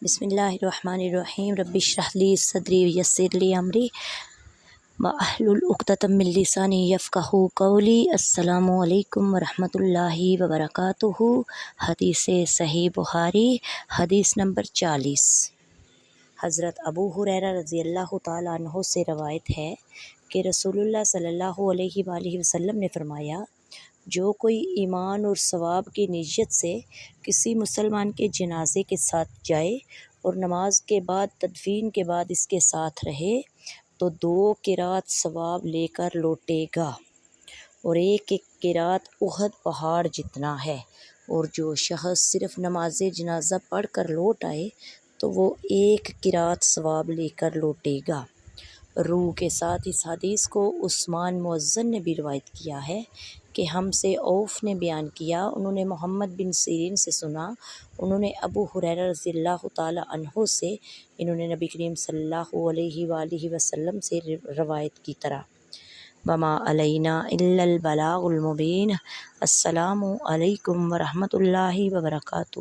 بسم اللہ الرحمن الرحیم رب اشرح لی صدری ویسر لی امری واحلل عقدۃ من لسانی یفقہوا قولی۔ السلام علیکم ورحمۃ اللہ وبرکاتہ۔ حدیث صحیح بخاری، حدیث نمبر 40۔ حضرت ابو ہریرہ رضی اللہ تعالیٰ عنہ سے روایت ہے کہ رسول اللہ صلی اللہ علیہ وآلہ وسلم نے فرمایا، جو کوئی ایمان اور ثواب کی نیت سے کسی مسلمان کے جنازے کے ساتھ جائے اور نماز کے بعد تدفین کے بعد اس کے ساتھ رہے تو 2 قرات ثواب لے کر لوٹے گا، اور ایک قرات احد پہاڑ جتنا ہے۔ اور جو شخص صرف نماز جنازہ پڑھ کر لوٹ آئے تو وہ 1 قرات ثواب لے کر لوٹے گا۔ روح کے ساتھ اس حدیث کو عثمان مؤذن نے بھی روایت کیا ہے کہ ہم سے عوف نے بیان کیا، انہوں نے محمد بن سیرین سے سنا، انہوں نے ابو ہریرہ رضی اللہ تعالیٰ عنہ سے، انہوں نے نبی کریم صلی اللہ علیہ وآلہ وسلم سے روایت کی طرح۔ وما علینا الا البلاغ المبین۔ السلام علیکم ورحمۃ اللہ وبرکاتہ۔